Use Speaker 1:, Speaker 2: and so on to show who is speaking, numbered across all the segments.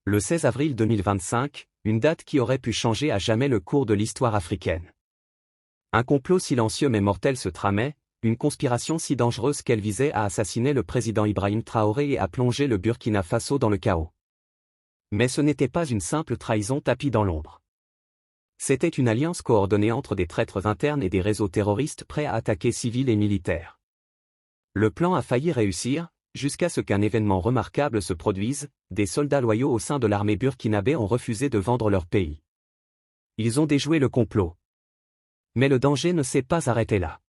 Speaker 1: Le 16 avril 2025, une date qui aurait pu changer à jamais le cours de l'histoire africaine. Un complot silencieux mais mortel se tramait, une conspiration si dangereuse qu'elle visait à assassiner le président Ibrahim Traoré et à plonger le Burkina Faso dans le chaos. Mais ce n'était pas une simple trahison tapie dans l'ombre. C'était une alliance coordonnée entre des traîtres internes et des réseaux terroristes prêts à attaquer civils et militaires. Le plan a failli réussir, jusqu'à ce qu'un événement remarquable se produise, des soldats loyaux au sein de l'armée burkinabé ont refusé de vendre leur pays. Ils ont déjoué le complot. Mais le danger ne s'est pas arrêté là.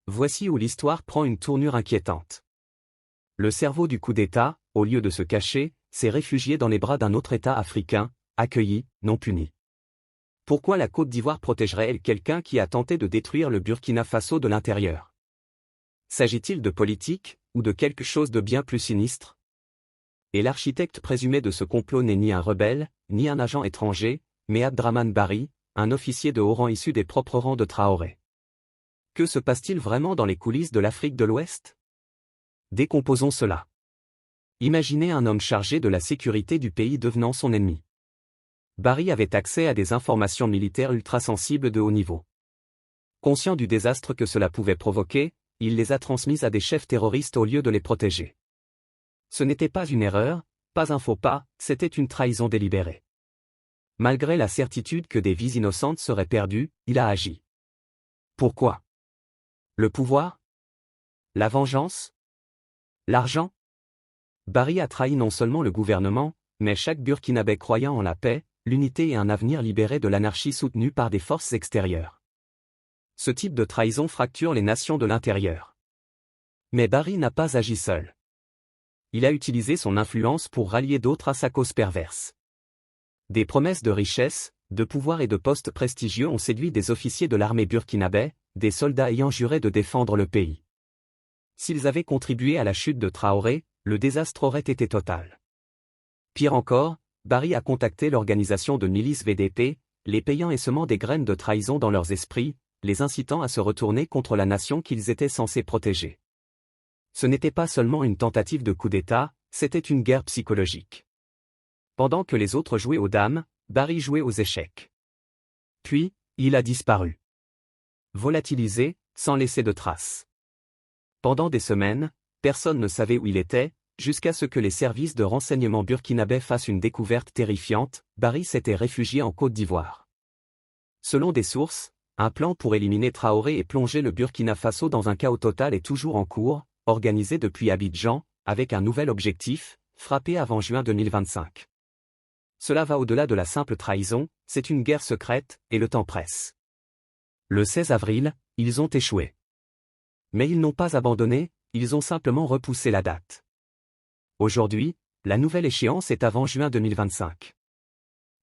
Speaker 1: Voici où l'histoire prend une tournure inquiétante. Le cerveau du coup d'État, au lieu de se cacher, s'est réfugié dans les bras d'un autre État africain, accueilli, non puni. Pourquoi la Côte d'Ivoire protégerait-elle quelqu'un qui a tenté de détruire le Burkina Faso de l'intérieur? S'agit-il de politique, ou de quelque chose de bien plus sinistre? Et l'architecte présumé de ce complot n'est ni un rebelle, ni un agent étranger, mais Abdrahmane Bari, un officier de haut rang issu des propres rangs de Traoré. Que se passe-t-il vraiment dans les coulisses de l'Afrique de l'Ouest? Décomposons cela. Imaginez un homme chargé de la sécurité du pays devenant son ennemi. Bari avait accès à des informations militaires ultra-sensibles de haut niveau. Conscient du désastre que cela pouvait provoquer, il les a transmises à des chefs terroristes au lieu de les protéger. Ce n'était pas une erreur, pas un faux pas, c'était une trahison délibérée. Malgré la certitude que des vies innocentes seraient perdues, il a agi. Pourquoi? Le pouvoir? La vengeance? L'argent? Bari a trahi non seulement le gouvernement, mais chaque Burkinabé croyant en la paix, l'unité et un avenir libéré de l'anarchie soutenue par des forces extérieures. Ce type de trahison fracture les nations de l'intérieur. Mais Bari n'a pas agi seul. Il a utilisé son influence pour rallier d'autres à sa cause perverse. Des promesses de richesse, de pouvoir et de postes prestigieux ont séduit des officiers de l'armée burkinabé, des soldats ayant juré de défendre le pays. S'ils avaient contribué à la chute de Traoré, le désastre aurait été total. Pire encore, Bari a contacté l'organisation de milices VDP, les payant et semant des graines de trahison dans leurs esprits, les incitant à se retourner contre la nation qu'ils étaient censés protéger. Ce n'était pas seulement une tentative de coup d'État, c'était une guerre psychologique. Pendant que les autres jouaient aux dames, Bari jouait aux échecs. Puis, il a disparu. Volatilisé, sans laisser de traces. Pendant des semaines, personne ne savait où il était, jusqu'à ce que les services de renseignement burkinabé fassent une découverte terrifiante, Bari s'était réfugié en Côte d'Ivoire. Selon des sources, un plan pour éliminer Traoré et plonger le Burkina Faso dans un chaos total est toujours en cours, organisé depuis Abidjan, avec un nouvel objectif, frapper avant juin 2025. Cela va au-delà de la simple trahison, c'est une guerre secrète, et le temps presse. Le 16 avril, ils ont échoué. Mais ils n'ont pas abandonné, ils ont simplement repoussé la date. Aujourd'hui, la nouvelle échéance est avant juin 2025.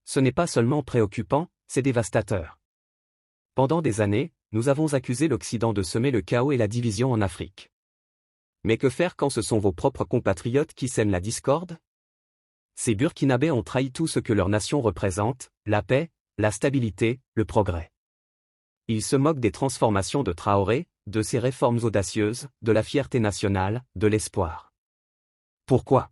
Speaker 1: Ce n'est pas seulement préoccupant, c'est dévastateur. Pendant des années, nous avons accusé l'Occident de semer le chaos et la division en Afrique. Mais que faire quand ce sont vos propres compatriotes qui sèment la discorde? Ces Burkinabés ont trahi tout ce que leur nation représente, la paix, la stabilité, le progrès. Ils se moquent des transformations de Traoré, de ses réformes audacieuses, de la fierté nationale, de l'espoir. Pourquoi?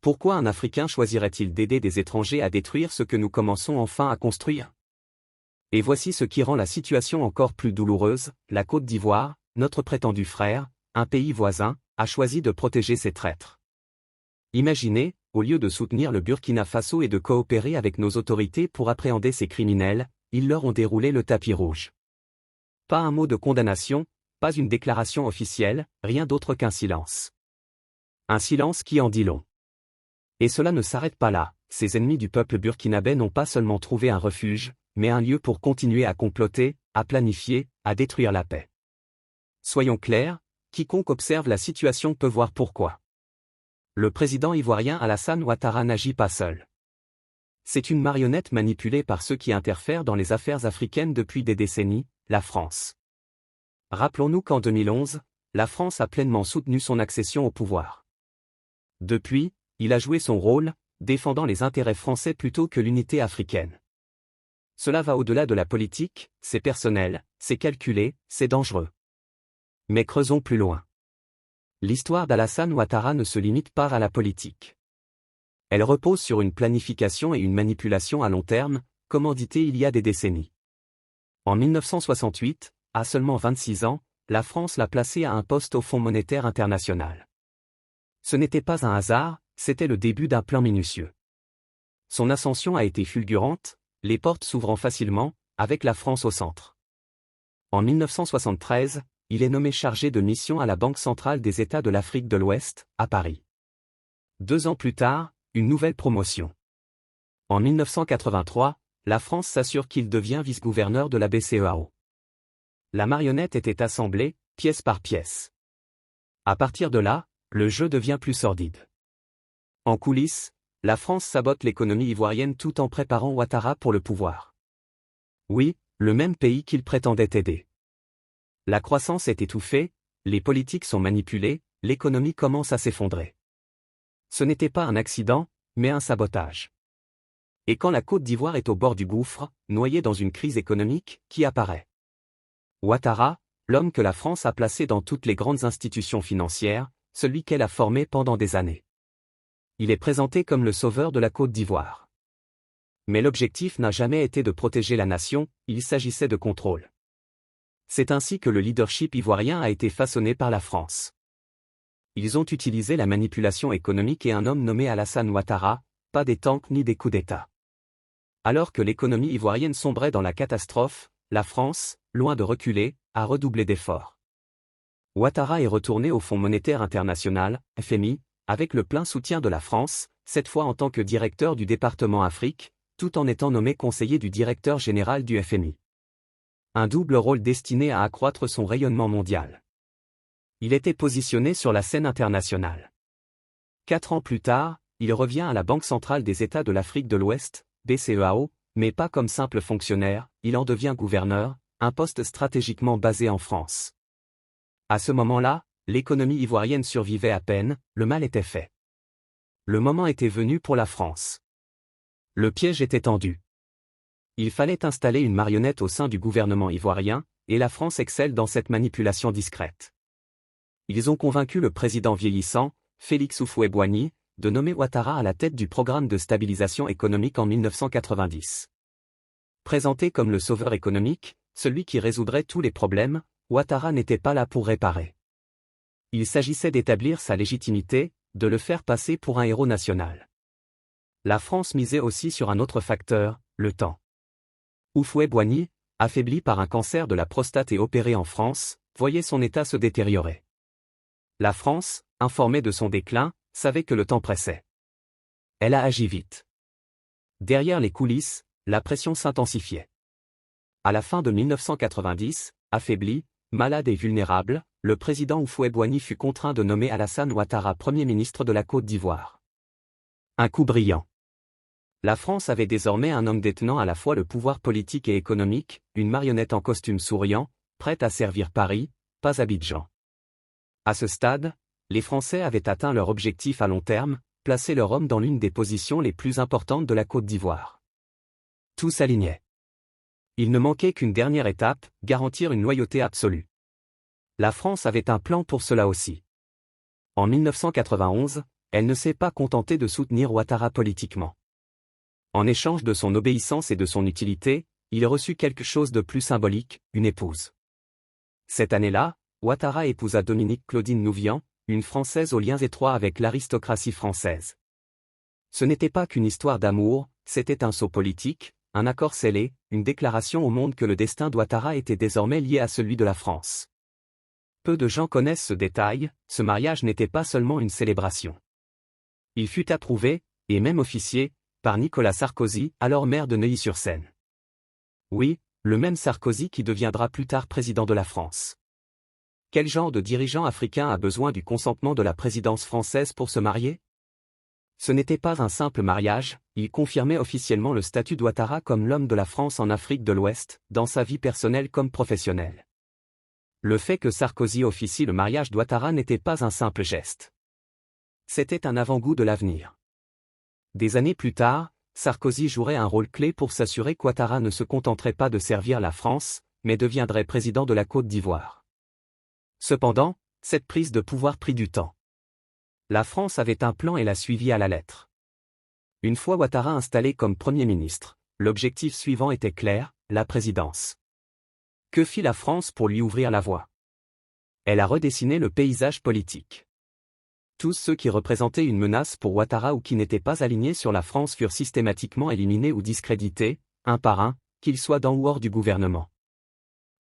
Speaker 1: Pourquoi un Africain choisirait-il d'aider des étrangers à détruire ce que nous commençons enfin à construire? Et voici ce qui rend la situation encore plus douloureuse, la Côte d'Ivoire, notre prétendu frère, un pays voisin, a choisi de protéger ses traîtres. Imaginez, au lieu de soutenir le Burkina Faso et de coopérer avec nos autorités pour appréhender ces criminels, ils leur ont déroulé le tapis rouge. Pas un mot de condamnation, pas une déclaration officielle, rien d'autre qu'un silence. Un silence qui en dit long. Et cela ne s'arrête pas là, ces ennemis du peuple burkinabé n'ont pas seulement trouvé un refuge, mais un lieu pour continuer à comploter, à planifier, à détruire la paix. Soyons clairs, quiconque observe la situation peut voir pourquoi. Le président ivoirien Alassane Ouattara n'agit pas seul. C'est une marionnette manipulée par ceux qui interfèrent dans les affaires africaines depuis des décennies, la France. Rappelons-nous qu'en 2011, la France a pleinement soutenu son accession au pouvoir. Depuis, il a joué son rôle, défendant les intérêts français plutôt que l'unité africaine. Cela va au-delà de la politique, c'est personnel, c'est calculé, c'est dangereux. Mais creusons plus loin. L'histoire d'Alassane Ouattara ne se limite pas à la politique. Elle repose sur une planification et une manipulation à long terme, commanditées il y a des décennies. En 1968, à seulement 26 ans, la France l'a placé à un poste au Fonds monétaire international. Ce n'était pas un hasard, c'était le début d'un plan minutieux. Son ascension a été fulgurante, les portes s'ouvrant facilement, avec la France au centre. En 1973, il est nommé chargé de mission à la Banque centrale des États de l'Afrique de l'Ouest, à Paris. 2 ans plus tard, une nouvelle promotion. En 1983, la France s'assure qu'il devient vice-gouverneur de la BCEAO. La marionnette était assemblée, pièce par pièce. À partir de là, le jeu devient plus sordide. En coulisses, la France sabote l'économie ivoirienne tout en préparant Ouattara pour le pouvoir. Oui, le même pays qu'il prétendait aider. La croissance est étouffée, les politiques sont manipulées, l'économie commence à s'effondrer. Ce n'était pas un accident, mais un sabotage. Et quand la Côte d'Ivoire est au bord du gouffre, noyée dans une crise économique, qui apparaît? Ouattara, l'homme que la France a placé dans toutes les grandes institutions financières, celui qu'elle a formé pendant des années. Il est présenté comme le sauveur de la Côte d'Ivoire. Mais l'objectif n'a jamais été de protéger la nation, il s'agissait de contrôle. C'est ainsi que le leadership ivoirien a été façonné par la France. Ils ont utilisé la manipulation économique et un homme nommé Alassane Ouattara, pas des tanks ni des coups d'État. Alors que l'économie ivoirienne sombrait dans la catastrophe, la France, loin de reculer, a redoublé d'efforts. Ouattara est retourné au Fonds monétaire international, FMI, avec le plein soutien de la France, cette fois en tant que directeur du département Afrique, tout en étant nommé conseiller du directeur général du FMI. Un double rôle destiné à accroître son rayonnement mondial. Il était positionné sur la scène internationale. 4 ans plus tard, il revient à la Banque centrale des États de l'Afrique de l'Ouest, BCEAO, mais pas comme simple fonctionnaire, il en devient gouverneur, un poste stratégiquement basé en France. À ce moment-là, l'économie ivoirienne survivait à peine, le mal était fait. Le moment était venu pour la France. Le piège était tendu. Il fallait installer une marionnette au sein du gouvernement ivoirien, et la France excelle dans cette manipulation discrète. Ils ont convaincu le président vieillissant, Félix Houphouët-Boigny, de nommer Ouattara à la tête du programme de stabilisation économique en 1990. Présenté comme le sauveur économique, celui qui résoudrait tous les problèmes, Ouattara n'était pas là pour réparer. Il s'agissait d'établir sa légitimité, de le faire passer pour un héros national. La France misait aussi sur un autre facteur, le temps. Houphouët-Boigny, affaibli par un cancer de la prostate et opéré en France, voyait son état se détériorer. La France, informée de son déclin, savait que le temps pressait. Elle a agi vite. Derrière les coulisses, la pression s'intensifiait. À la fin de 1990, affaibli, malade et vulnérable, le président Houphouët-Boigny fut contraint de nommer Alassane Ouattara Premier ministre de la Côte d'Ivoire. Un coup brillant. La France avait désormais un homme détenant à la fois le pouvoir politique et économique, une marionnette en costume souriant, prête à servir Paris, pas Abidjan. À ce stade, les Français avaient atteint leur objectif à long terme, placer leur homme dans l'une des positions les plus importantes de la Côte d'Ivoire. Tout s'alignait. Il ne manquait qu'une dernière étape, garantir une loyauté absolue. La France avait un plan pour cela aussi. En 1991, elle ne s'est pas contentée de soutenir Ouattara politiquement. En échange de son obéissance et de son utilité, il reçut quelque chose de plus symbolique, une épouse. Cette année-là, Ouattara épousa Dominique Claudine Nouvian, une Française aux liens étroits avec l'aristocratie française. Ce n'était pas qu'une histoire d'amour, c'était un saut politique, un accord scellé, une déclaration au monde que le destin d'Ouattara était désormais lié à celui de la France. Peu de gens connaissent ce détail, ce mariage n'était pas seulement une célébration. Il fut approuvé, et même officié, par Nicolas Sarkozy, alors maire de Neuilly-sur-Seine. Oui, le même Sarkozy qui deviendra plus tard président de la France. Quel genre de dirigeant africain a besoin du consentement de la présidence française pour se marier? Ce n'était pas un simple mariage, il confirmait officiellement le statut d'Ouattara comme l'homme de la France en Afrique de l'Ouest, dans sa vie personnelle comme professionnelle. Le fait que Sarkozy officie le mariage d'Ouattara n'était pas un simple geste. C'était un avant-goût de l'avenir. Des années plus tard, Sarkozy jouerait un rôle clé pour s'assurer qu'Ouattara ne se contenterait pas de servir la France, mais deviendrait président de la Côte d'Ivoire. Cependant, cette prise de pouvoir prit du temps. La France avait un plan et l'a suivi à la lettre. Une fois Ouattara installé comme Premier ministre, l'objectif suivant était clair, la présidence. Que fit la France pour lui ouvrir la voie? Elle a redessiné le paysage politique. Tous ceux qui représentaient une menace pour Ouattara ou qui n'étaient pas alignés sur la France furent systématiquement éliminés ou discrédités, un par un, qu'ils soient dans ou hors du gouvernement.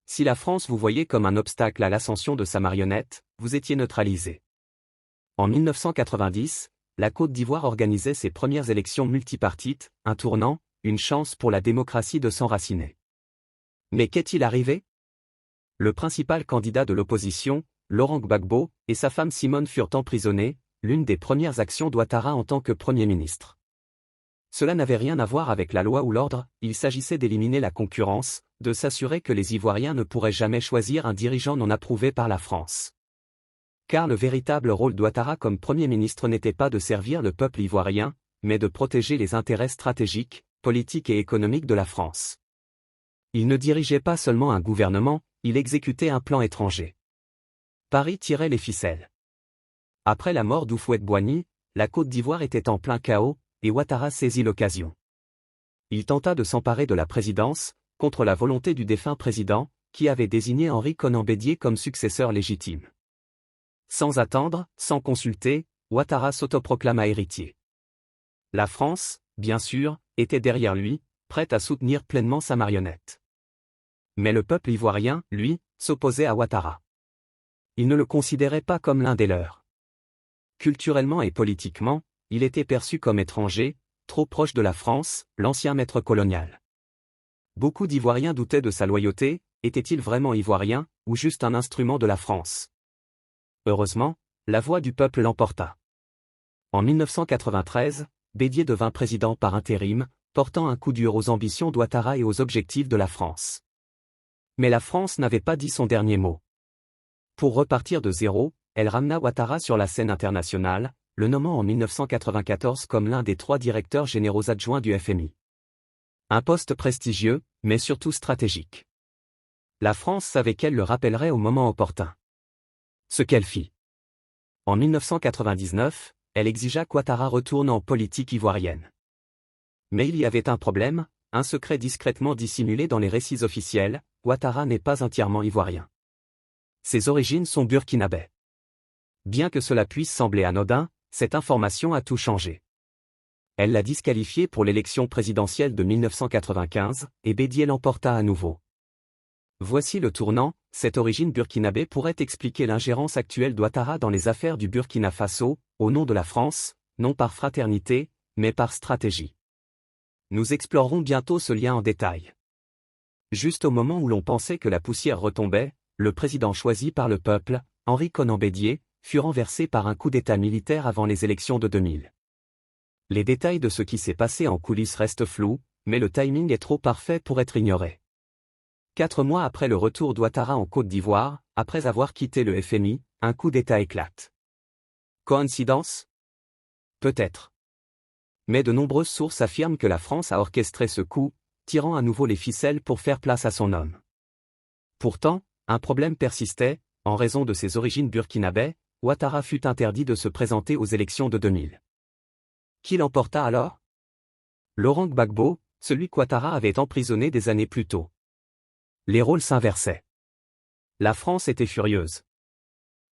Speaker 1: Si la France vous voyait comme un obstacle à l'ascension de sa marionnette, vous étiez neutralisé. En 1990, la Côte d'Ivoire organisait ses premières élections multipartites, un tournant, une chance pour la démocratie de s'enraciner. Mais qu'est-il arrivé? Le principal candidat de l'opposition, Laurent Gbagbo, et sa femme Simone furent emprisonnés, l'une des premières actions d'Ouattara en tant que Premier ministre. Cela n'avait rien à voir avec la loi ou l'ordre, il s'agissait d'éliminer la concurrence, de s'assurer que les Ivoiriens ne pourraient jamais choisir un dirigeant non approuvé par la France. Car le véritable rôle d'Ouattara comme Premier ministre n'était pas de servir le peuple ivoirien, mais de protéger les intérêts stratégiques, politiques et économiques de la France. Il ne dirigeait pas seulement un gouvernement, il exécutait un plan étranger. Paris tirait les ficelles. Après la mort d'Houphouët-Boigny, la Côte d'Ivoire était en plein chaos, et Ouattara saisit l'occasion. Il tenta de s'emparer de la présidence, contre la volonté du défunt président, qui avait désigné Henri Konan Bédié comme successeur légitime. Sans attendre, sans consulter, Ouattara s'autoproclama héritier. La France, bien sûr, était derrière lui, prête à soutenir pleinement sa marionnette. Mais le peuple ivoirien, lui, s'opposait à Ouattara. Il ne le considérait pas comme l'un des leurs. Culturellement et politiquement, il était perçu comme étranger, trop proche de la France, l'ancien maître colonial. Beaucoup d'Ivoiriens doutaient de sa loyauté, était-il vraiment ivoirien, ou juste un instrument de la France? Heureusement, la voix du peuple l'emporta. En 1993, Bédié devint président par intérim, portant un coup dur aux ambitions d'Ouattara et aux objectifs de la France. Mais la France n'avait pas dit son dernier mot. Pour repartir de zéro, elle ramena Ouattara sur la scène internationale, le nommant en 1994 comme l'un des 3 directeurs généraux adjoints du FMI. Un poste prestigieux, mais surtout stratégique. La France savait qu'elle le rappellerait au moment opportun. Ce qu'elle fit. En 1999, elle exigea qu'Ouattara retourne en politique ivoirienne. Mais il y avait un problème, un secret discrètement dissimulé dans les récits officiels, Ouattara n'est pas entièrement ivoirien. Ses origines sont burkinabais. Bien que cela puisse sembler anodin, cette information a tout changé. Elle l'a disqualifié pour l'élection présidentielle de 1995, et Bédié l'emporta à nouveau. Voici le tournant, cette origine burkinabé pourrait expliquer l'ingérence actuelle d'Ouattara dans les affaires du Burkina Faso, au nom de la France, non par fraternité, mais par stratégie. Nous explorerons bientôt ce lien en détail. Juste au moment où l'on pensait que la poussière retombait, le président choisi par le peuple, Henri Konan Bédié, fut renversé par un coup d'État militaire avant les élections de 2000. Les détails de ce qui s'est passé en coulisses restent flous, mais le timing est trop parfait pour être ignoré. 4 mois après le retour d'Ouattara en Côte d'Ivoire, après avoir quitté le FMI, un coup d'État éclate. Coïncidence? Peut-être. Mais de nombreuses sources affirment que la France a orchestré ce coup, tirant à nouveau les ficelles pour faire place à son homme. Pourtant, un problème persistait, en raison de ses origines burkinabais, Ouattara fut interdit de se présenter aux élections de 2000. Qui l'emporta alors? Laurent Gbagbo, celui qu'Ouattara avait emprisonné des années plus tôt. Les rôles s'inversaient. La France était furieuse.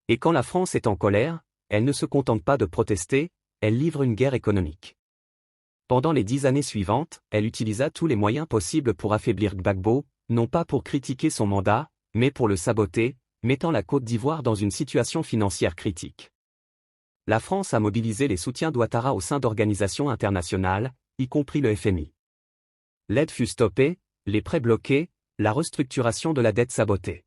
Speaker 1: Et quand la France est en colère, elle ne se contente pas de protester, elle livre une guerre économique. Pendant les 10 années suivantes, elle utilisa tous les moyens possibles pour affaiblir Gbagbo, non pas pour critiquer son mandat, mais pour le saboter, mettant la Côte d'Ivoire dans une situation financière critique. La France a mobilisé les soutiens d'Ouattara au sein d'organisations internationales, y compris le FMI. L'aide fut stoppée, les prêts bloqués, la restructuration de la dette sabotée.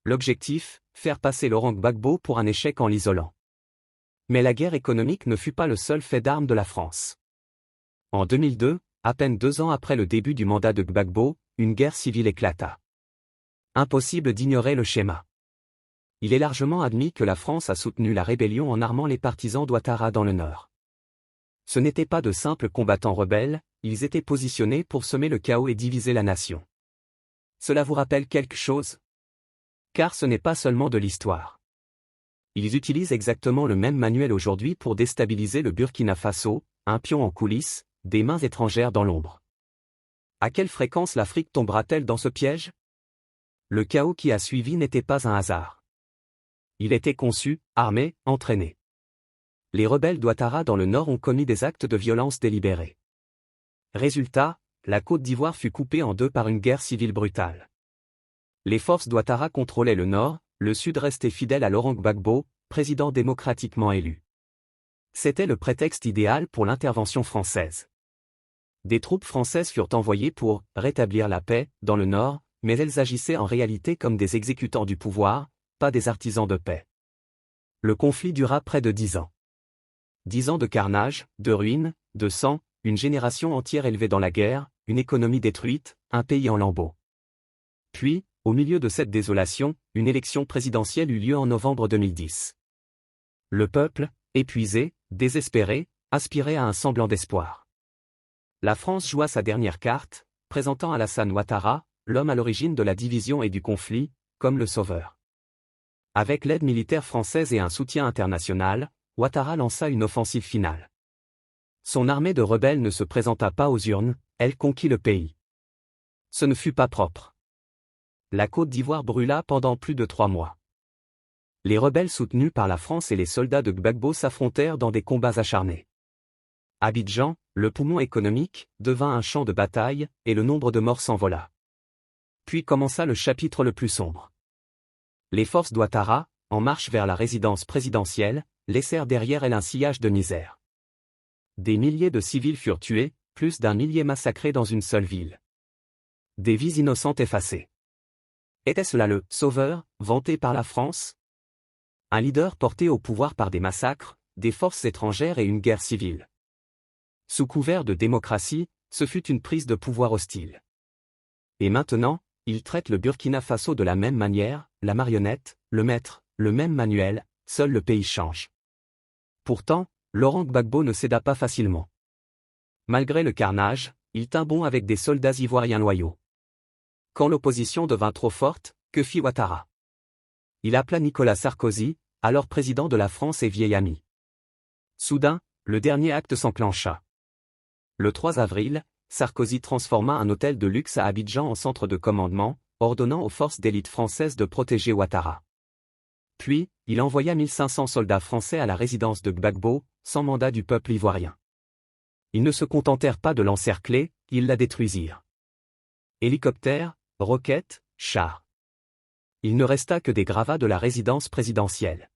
Speaker 1: L'objectif, faire passer Laurent Gbagbo pour un échec en l'isolant. Mais la guerre économique ne fut pas le seul fait d'armes de la France. En 2002, à peine 2 ans après le début du mandat de Gbagbo, une guerre civile éclata. Impossible d'ignorer le schéma. Il est largement admis que la France a soutenu la rébellion en armant les partisans d'Ouattara dans le Nord. Ce n'étaient pas de simples combattants rebelles, ils étaient positionnés pour semer le chaos et diviser la nation. Cela vous rappelle quelque chose? Car ce n'est pas seulement de l'histoire. Ils utilisent exactement le même manuel aujourd'hui pour déstabiliser le Burkina Faso, un pion en coulisses, des mains étrangères dans l'ombre. À quelle fréquence l'Afrique tombera-t-elle dans ce piège? Le chaos qui a suivi n'était pas un hasard. Il était conçu, armé, entraîné. Les rebelles d'Ouattara dans le nord ont commis des actes de violence délibérés. Résultat, la Côte d'Ivoire fut coupée en deux par une guerre civile brutale. Les forces d'Ouattara contrôlaient le nord, le sud restait fidèle à Laurent Gbagbo, président démocratiquement élu. C'était le prétexte idéal pour l'intervention française. Des troupes françaises furent envoyées pour rétablir la paix dans le nord, mais elles agissaient en réalité comme des exécutants du pouvoir, pas des artisans de paix. Le conflit dura près de 10 ans. 10 ans de carnage, de ruines, de sang, une génération entière élevée dans la guerre, une économie détruite, un pays en lambeaux. Puis, au milieu de cette désolation, une élection présidentielle eut lieu en novembre 2010. Le peuple, épuisé, désespéré, aspirait à un semblant d'espoir. La France joua sa dernière carte, présentant Alassane Ouattara, l'homme à l'origine de la division et du conflit, comme le sauveur. Avec l'aide militaire française et un soutien international, Ouattara lança une offensive finale. Son armée de rebelles ne se présenta pas aux urnes, elle conquit le pays. Ce ne fut pas propre. La Côte d'Ivoire brûla pendant plus de 3 mois. Les rebelles soutenus par la France et les soldats de Gbagbo s'affrontèrent dans des combats acharnés. Abidjan, le poumon économique, devint un champ de bataille, et le nombre de morts s'envola. Puis commença le chapitre le plus sombre. Les forces d'Ouattara, en marche vers la résidence présidentielle, laissèrent derrière elles un sillage de misère. Des milliers de civils furent tués, plus d'1 millier massacrés dans une seule ville. Des vies innocentes effacées. Était-ce là le « sauveur » vanté par la France? Un leader porté au pouvoir par des massacres, des forces étrangères et une guerre civile. Sous couvert de démocratie, ce fut une prise de pouvoir hostile. Et maintenant, il traite le Burkina Faso de la même manière, la marionnette, le maître, le même manuel, seul le pays change. Pourtant, Laurent Gbagbo ne céda pas facilement. Malgré le carnage, il tint bon avec des soldats ivoiriens loyaux. Quand l'opposition devint trop forte, que fit Ouattara? Il appela Nicolas Sarkozy, alors président de la France et vieil ami. Soudain, le dernier acte s'enclencha. Le 3 avril, Sarkozy transforma un hôtel de luxe à Abidjan en centre de commandement, ordonnant aux forces d'élite françaises de protéger Ouattara. Puis, il envoya 1500 soldats français à la résidence de Gbagbo, sans mandat du peuple ivoirien. Ils ne se contentèrent pas de l'encercler, ils la détruisirent. Hélicoptères, roquettes, chars. Il ne resta que des gravats de la résidence présidentielle.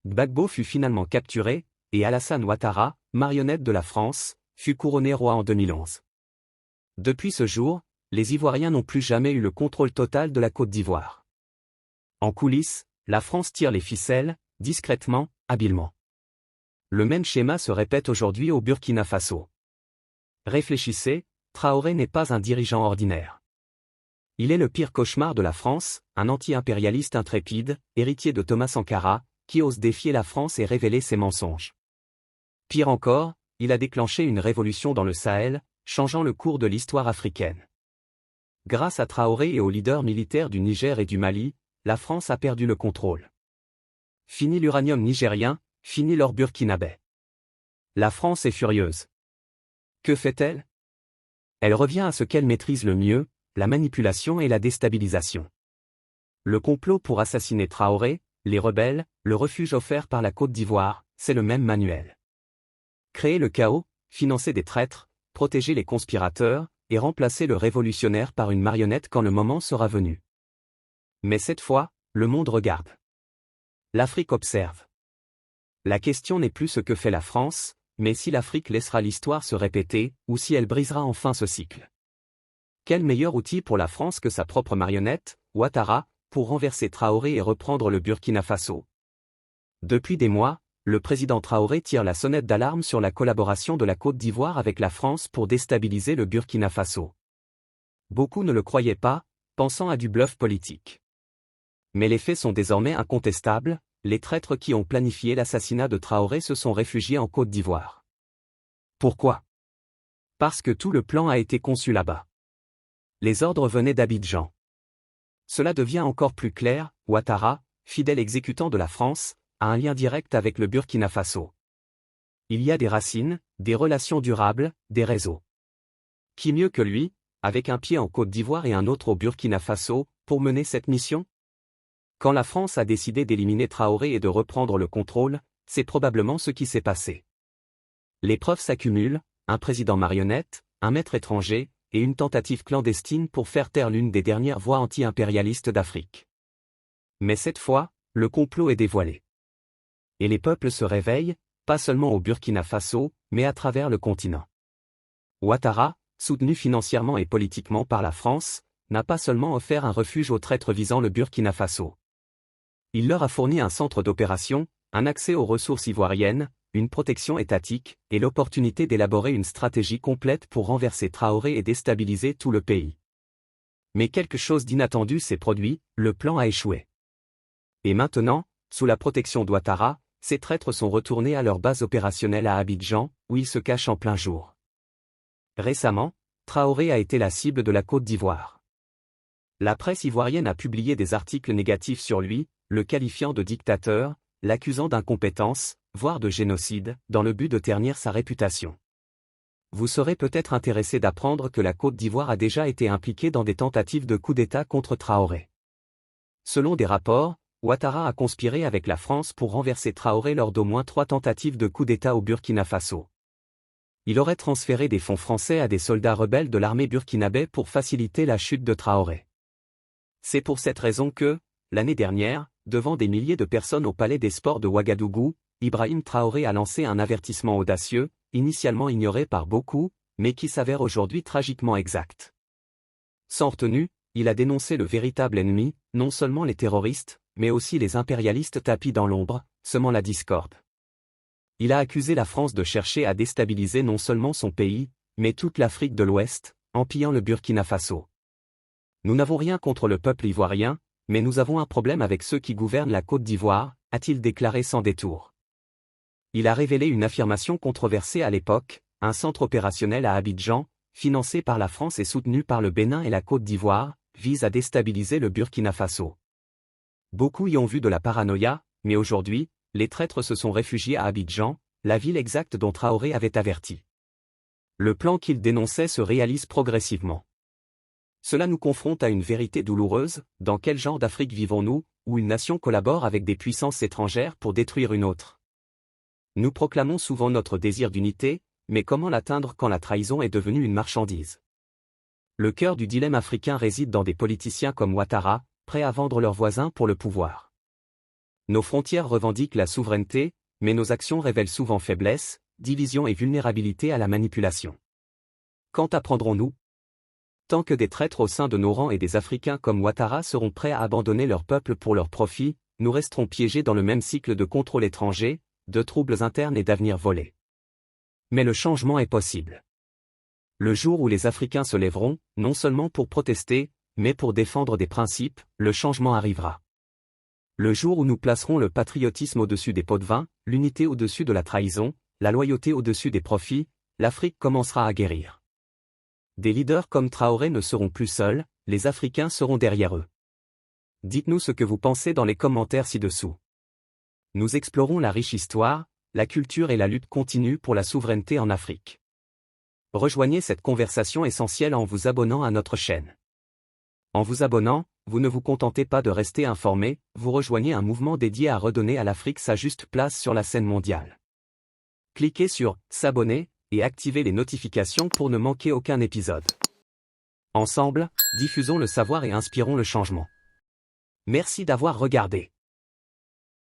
Speaker 1: Gbagbo fut finalement capturé, et Alassane Ouattara, marionnette de la France, fut couronné roi en 2011. Depuis ce jour, les Ivoiriens n'ont plus jamais eu le contrôle total de la Côte d'Ivoire. En coulisses, la France tire les ficelles, discrètement, habilement. Le même schéma se répète aujourd'hui au Burkina Faso. Réfléchissez, Traoré n'est pas un dirigeant ordinaire. Il est le pire cauchemar de la France, un anti-impérialiste intrépide, héritier de Thomas Sankara, qui ose défier la France et révéler ses mensonges. Pire encore, il a déclenché une révolution dans le Sahel, changeant le cours de l'histoire africaine. Grâce à Traoré et aux leaders militaires du Niger et du Mali, la France a perdu le contrôle. Fini l'uranium nigérien, fini l'or burkinabé. La France est furieuse. Que fait-elle? Elle revient à ce qu'elle maîtrise le mieux, la manipulation et la déstabilisation. Le complot pour assassiner Traoré, les rebelles, le refuge offert par la Côte d'Ivoire, c'est le même manuel. Créer le chaos, financer des traîtres, protéger les conspirateurs, et remplacer le révolutionnaire par une marionnette quand le moment sera venu. Mais cette fois, le monde regarde. L'Afrique observe. La question n'est plus ce que fait la France, mais si l'Afrique laissera l'histoire se répéter, ou si elle brisera enfin ce cycle. Quel meilleur outil pour la France que sa propre marionnette, Ouattara, pour renverser Traoré et reprendre le Burkina Faso? Depuis des mois, le président Traoré tire la sonnette d'alarme sur la collaboration de la Côte d'Ivoire avec la France pour déstabiliser le Burkina Faso. Beaucoup ne le croyaient pas, pensant à du bluff politique. Mais les faits sont désormais incontestables, les traîtres qui ont planifié l'assassinat de Traoré se sont réfugiés en Côte d'Ivoire. Pourquoi? Parce que tout le plan a été conçu là-bas. Les ordres venaient d'Abidjan. Cela devient encore plus clair, Ouattara, fidèle exécutant de la France, a un lien direct avec le Burkina Faso. Il y a des racines, des relations durables, des réseaux. Qui mieux que lui, avec un pied en Côte d'Ivoire et un autre au Burkina Faso, pour mener cette mission? Quand la France a décidé d'éliminer Traoré et de reprendre le contrôle, c'est probablement ce qui s'est passé. Les preuves s'accumulent, un président marionnette, un maître étranger, et une tentative clandestine pour faire taire l'une des dernières voix anti-impérialistes d'Afrique. Mais cette fois, le complot est dévoilé. Et les peuples se réveillent, pas seulement au Burkina Faso, mais à travers le continent. Ouattara, soutenu financièrement et politiquement par la France, n'a pas seulement offert un refuge aux traîtres visant le Burkina Faso. Il leur a fourni un centre d'opération, un accès aux ressources ivoiriennes, une protection étatique, et l'opportunité d'élaborer une stratégie complète pour renverser Traoré et déstabiliser tout le pays. Mais quelque chose d'inattendu s'est produit, le plan a échoué. Et maintenant, sous la protection d'Ouattara, ces traîtres sont retournés à leur base opérationnelle à Abidjan, où ils se cachent en plein jour. Récemment, Traoré a été la cible de la Côte d'Ivoire. La presse ivoirienne a publié des articles négatifs sur lui, le qualifiant de dictateur, l'accusant d'incompétence, voire de génocide, dans le but de ternir sa réputation. Vous serez peut-être intéressé d'apprendre que la Côte d'Ivoire a déjà été impliquée dans des tentatives de coup d'État contre Traoré. Selon des rapports, Ouattara a conspiré avec la France pour renverser Traoré lors d'au moins 3 tentatives de coup d'État au Burkina Faso. Il aurait transféré des fonds français à des soldats rebelles de l'armée burkinabé pour faciliter la chute de Traoré. C'est pour cette raison que, l'année dernière, devant des milliers de personnes au Palais des Sports de Ouagadougou, Ibrahim Traoré a lancé un avertissement audacieux, initialement ignoré par beaucoup, mais qui s'avère aujourd'hui tragiquement exact. Sans retenue, il a dénoncé le véritable ennemi, non seulement les terroristes, mais aussi les impérialistes tapis dans l'ombre, semant la discorde. Il a accusé la France de chercher à déstabiliser non seulement son pays, mais toute l'Afrique de l'Ouest, en pillant le Burkina Faso. Nous n'avons rien contre le peuple ivoirien, mais nous avons un problème avec ceux qui gouvernent la Côte d'Ivoire, a-t-il déclaré sans détour. Il a révélé une affirmation controversée à l'époque, un centre opérationnel à Abidjan, financé par la France et soutenu par le Bénin et la Côte d'Ivoire, vise à déstabiliser le Burkina Faso. Beaucoup y ont vu de la paranoïa, mais aujourd'hui, les traîtres se sont réfugiés à Abidjan, la ville exacte dont Traoré avait averti. Le plan qu'il dénonçait se réalise progressivement. Cela nous confronte à une vérité douloureuse, dans quel genre d'Afrique vivons-nous, où une nation collabore avec des puissances étrangères pour détruire une autre? Nous proclamons souvent notre désir d'unité, mais comment l'atteindre quand la trahison est devenue une marchandise? Le cœur du dilemme africain réside dans des politiciens comme Ouattara, prêts à vendre leurs voisins pour le pouvoir. Nos frontières revendiquent la souveraineté, mais nos actions révèlent souvent faiblesse, division et vulnérabilité à la manipulation. Quand apprendrons-nous? Tant que des traîtres au sein de nos rangs et des Africains comme Ouattara seront prêts à abandonner leur peuple pour leur profit, nous resterons piégés dans le même cycle de contrôle étranger, de troubles internes et d'avenir volé. Mais le changement est possible. Le jour où les Africains se lèveront, non seulement pour protester, mais pour défendre des principes, le changement arrivera. Le jour où nous placerons le patriotisme au-dessus des pots de vin, l'unité au-dessus de la trahison, la loyauté au-dessus des profits, l'Afrique commencera à guérir. Des leaders comme Traoré ne seront plus seuls, les Africains seront derrière eux. Dites-nous ce que vous pensez dans les commentaires ci-dessous. Nous explorons la riche histoire, la culture et la lutte continue pour la souveraineté en Afrique. Rejoignez cette conversation essentielle en vous abonnant à notre chaîne. En vous abonnant, vous ne vous contentez pas de rester informé, vous rejoignez un mouvement dédié à redonner à l'Afrique sa juste place sur la scène mondiale. Cliquez sur « S'abonner » et activez les notifications pour ne manquer aucun épisode. Ensemble, diffusons le savoir et inspirons le changement. Merci d'avoir regardé.